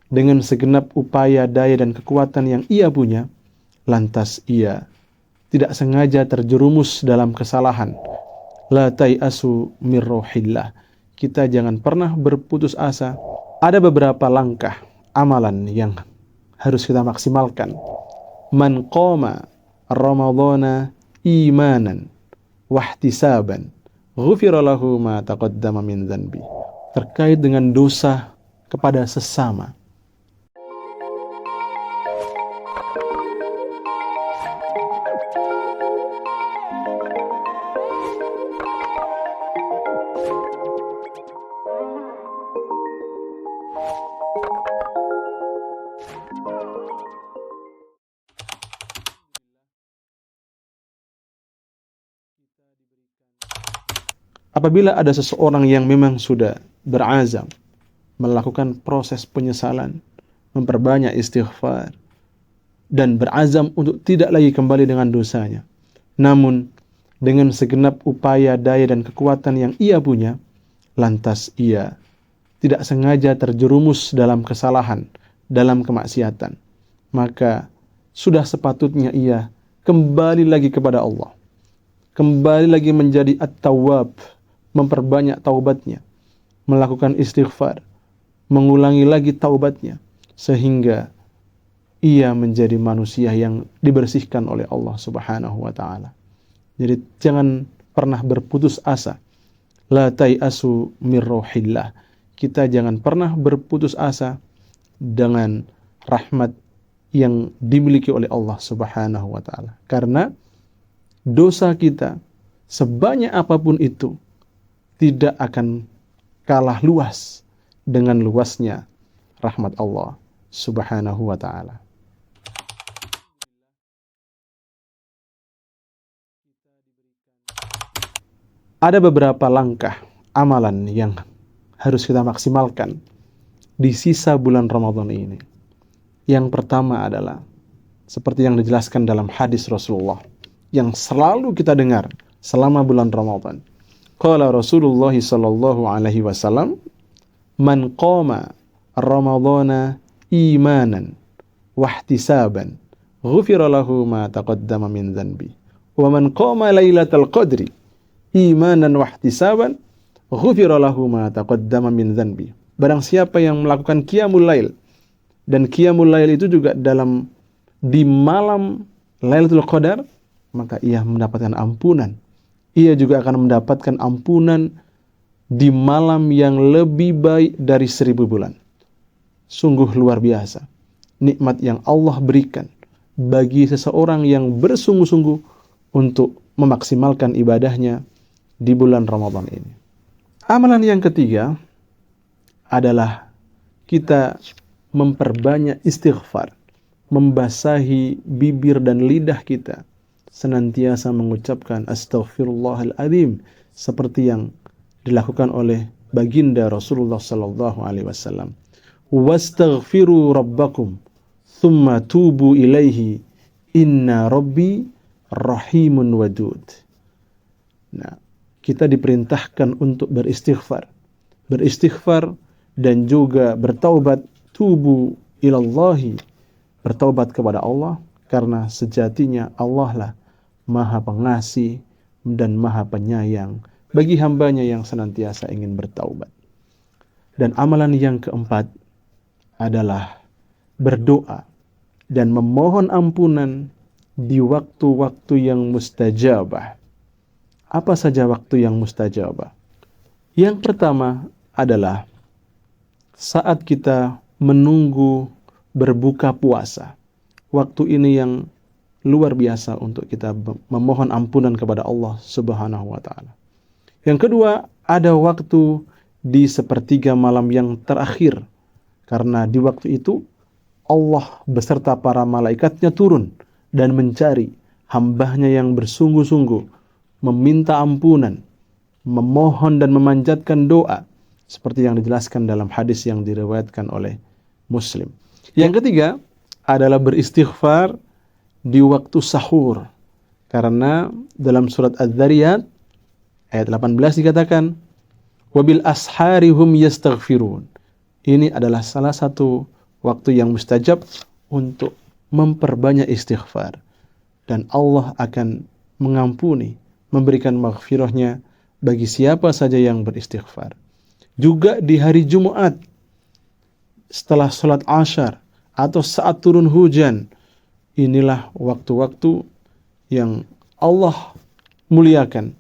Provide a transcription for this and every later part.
dengan segenap upaya, daya, dan kekuatan yang ia punya, lantas ia tidak sengaja terjerumus dalam kesalahan. La tai'asu mir rohillah. Kita jangan pernah berputus asa. Ada beberapa langkah amalan yang harus kita maksimalkan. Man qama ramadhana imanan wahtisaban ghufira lahu ma taqaddama min dhanbi. Terkait dengan dosa kepada sesama. Apabila ada seseorang yang memang sudah berazam melakukan proses penyesalan, memperbanyak istighfar, dan berazam untuk tidak lagi kembali dengan dosanya, namun dengan segenap upaya, daya, dan kekuatan yang ia punya, lantas ia tidak sengaja terjerumus dalam kesalahan, dalam kemaksiatan, maka sudah sepatutnya ia kembali lagi kepada Allah, kembali lagi menjadi at-tawwab, memperbanyak taubatnya, melakukan istighfar, mengulangi lagi taubatnya, sehingga ia menjadi manusia yang dibersihkan oleh Allah Subhanahu wa ta'ala. Jadi jangan pernah berputus asa. La tai'asu mir rohillah. Kita jangan pernah berputus asa dengan rahmat yang dimiliki oleh Allah Subhanahu wa ta'ala. Karena dosa kita sebanyak apapun itu tidak akan kalah luas dengan luasnya rahmat Allah Subhanahu wa ta'ala. Ada beberapa langkah amalan yang harus kita maksimalkan di sisa bulan Ramadan ini. Yang pertama adalah seperti yang dijelaskan dalam hadis Rasulullah yang selalu kita dengar selama bulan Ramadan. Qala Rasulullah sallallahu alaihi wasallam, man qama ramadhana imanan wahtisaban ghufira lahu ma taqaddama min dhanbi. Wa man qama lailatal qadri imanan wahtisaban ghufira lahu ma taqaddama min dhanbi. Barang siapa yang melakukan qiyamul lail, dan qiyamul lail itu juga di malam Lailatul Qadar, maka ia mendapatkan ampunan. Ia juga akan mendapatkan ampunan di malam yang lebih baik dari 1000 bulan. Sungguh luar biasa nikmat yang Allah berikan bagi seseorang yang bersungguh-sungguh untuk memaksimalkan ibadahnya di bulan Ramadan ini. Amalan yang ketiga adalah kita memperbanyak istighfar, membasahi bibir dan lidah kita, senantiasa mengucapkan astaghfirullahaladzim seperti yang dilakukan oleh baginda Rasulullah sallallahu alaihi wasallam. Wastaghfiru rabbakum thumma tubu ilaihi inna rabbi rahimun wadud. Nah, kita diperintahkan untuk beristighfar dan juga bertaubat, tubu ilallahi, bertaubat kepada Allah, karena sejatinya Allah lah Maha Pengasih dan Maha Penyayang bagi hambanya yang senantiasa ingin bertaubat. Dan amalan yang keempat adalah berdoa dan memohon ampunan di waktu-waktu yang mustajabah. Apa saja waktu yang mustajabah? Yang pertama adalah saat kita menunggu berbuka puasa. Waktu ini yang luar biasa untuk kita memohon ampunan kepada Allah Subhanahu wa ta'ala. Yang kedua, ada waktu di sepertiga malam yang terakhir. Karena di waktu itu Allah beserta para malaikatnya turun dan mencari hambanya yang bersungguh-sungguh, meminta ampunan, memohon dan memanjatkan doa, seperti yang dijelaskan dalam hadis yang diriwayatkan oleh Muslim. Yang ketiga adalah beristighfar di waktu sahur. Karena dalam surat Az-Zariyat ayat 18 dikatakan, wabil ashari hum yastaghfirun. Ini adalah salah satu waktu yang mustajab untuk memperbanyak istighfar. Dan Allah akan mengampuni, memberikan maghfirahnya bagi siapa saja yang beristighfar. Juga di hari Jumat, setelah sholat Ashar atau saat turun hujan, inilah waktu-waktu yang Allah muliakan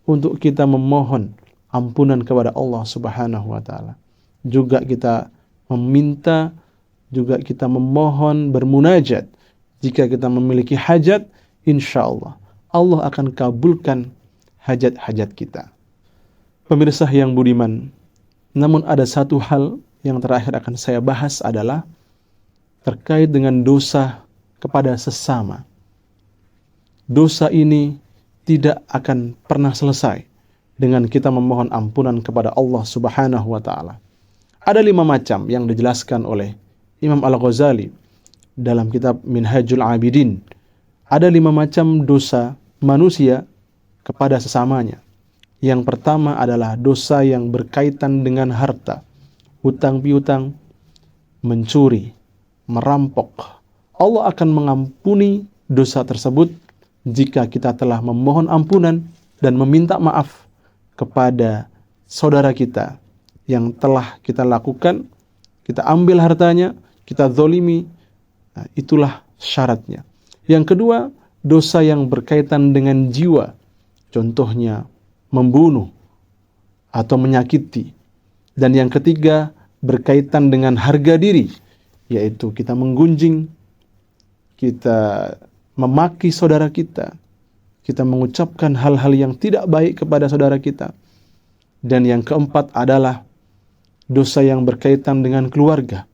untuk kita memohon ampunan kepada Allah Subhanahu wa taala. Juga kita meminta, juga kita memohon, bermunajat. Jika kita memiliki hajat, insya Allah Allah akan kabulkan hajat-hajat kita. Pemirsa yang budiman, namun ada satu hal yang terakhir akan saya bahas adalah terkait dengan dosa kepada sesama. Dosa ini tidak akan pernah selesai dengan kita memohon ampunan kepada Allah Subhanahu wa taala. Ada 5 macam yang dijelaskan oleh Imam Al-Ghazali dalam kitab Minhajul Abidin. Ada 5 macam dosa manusia kepada sesamanya. Yang pertama adalah dosa yang berkaitan dengan harta, hutang piutang, mencuri, merampok. Allah akan mengampuni dosa tersebut jika kita telah memohon ampunan dan meminta maaf kepada saudara kita yang telah kita lakukan, kita ambil hartanya, kita zolimi. Nah, itulah syaratnya. Yang kedua, dosa yang berkaitan dengan jiwa. Contohnya, membunuh atau menyakiti. Dan yang ketiga, berkaitan dengan harga diri, yaitu kita menggunjing, kita memaki saudara kita mengucapkan hal-hal yang tidak baik kepada saudara kita. Dan yang keempat adalah dosa yang berkaitan dengan keluarga,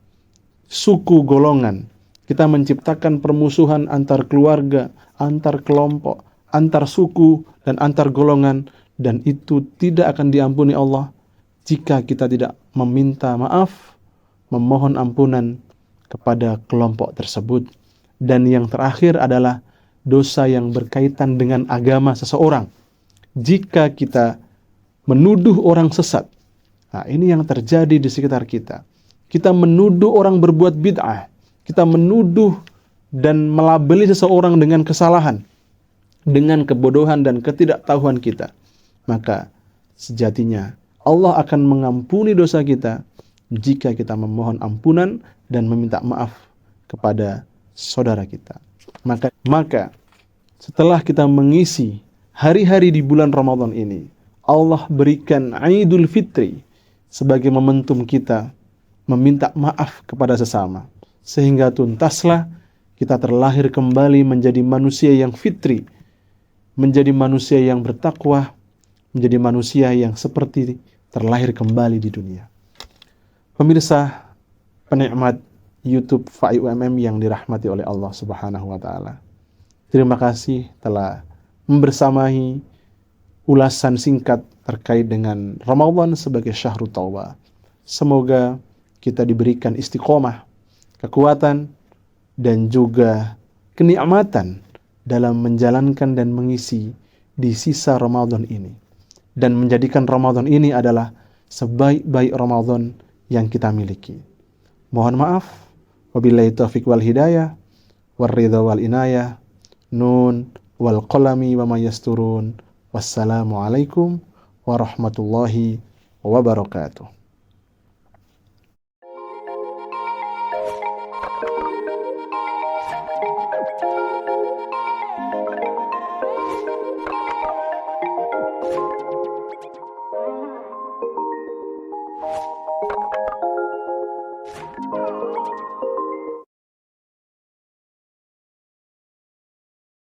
suku, golongan. Kita menciptakan permusuhan antar keluarga, antar kelompok, antar suku, dan antar golongan. Dan itu tidak akan diampuni Allah jika kita tidak meminta maaf, memohon ampunan kepada kelompok tersebut. Dan yang terakhir adalah dosa yang berkaitan dengan agama seseorang. Jika kita menuduh orang sesat, nah ini yang terjadi di sekitar kita. Kita menuduh orang berbuat bid'ah, kita menuduh dan melabeli seseorang dengan kesalahan, dengan kebodohan dan ketidaktahuan kita. Maka sejatinya Allah akan mengampuni dosa kita jika kita memohon ampunan dan meminta maaf kepada saudara kita. Maka setelah kita mengisi hari-hari di bulan Ramadan ini, Allah berikan Idul Fitri sebagai momentum kita meminta maaf kepada sesama, sehingga tuntaslah kita terlahir kembali menjadi manusia yang fitri, menjadi manusia yang bertakwa, menjadi manusia yang seperti terlahir kembali di dunia. Pemirsa, penikmat YouTube FAI UMM yang dirahmati oleh Allah Subhanahu wa taala. Terima kasih telah membersamai ulasan singkat terkait dengan Ramadan sebagai syahrul taubah. Semoga kita diberikan istiqomah, kekuatan, dan juga kenikmatan dalam menjalankan dan mengisi di sisa Ramadan ini. Dan menjadikan Ramadan ini adalah sebaik-baik Ramadan yang kita miliki. Mohon maaf. Wabillahi taufiq wal hidayah, wal ridha wal inayah, nun wal qalami wa ma yasturun. Wassalamu alaikum warahmatullahi wabarakatuh.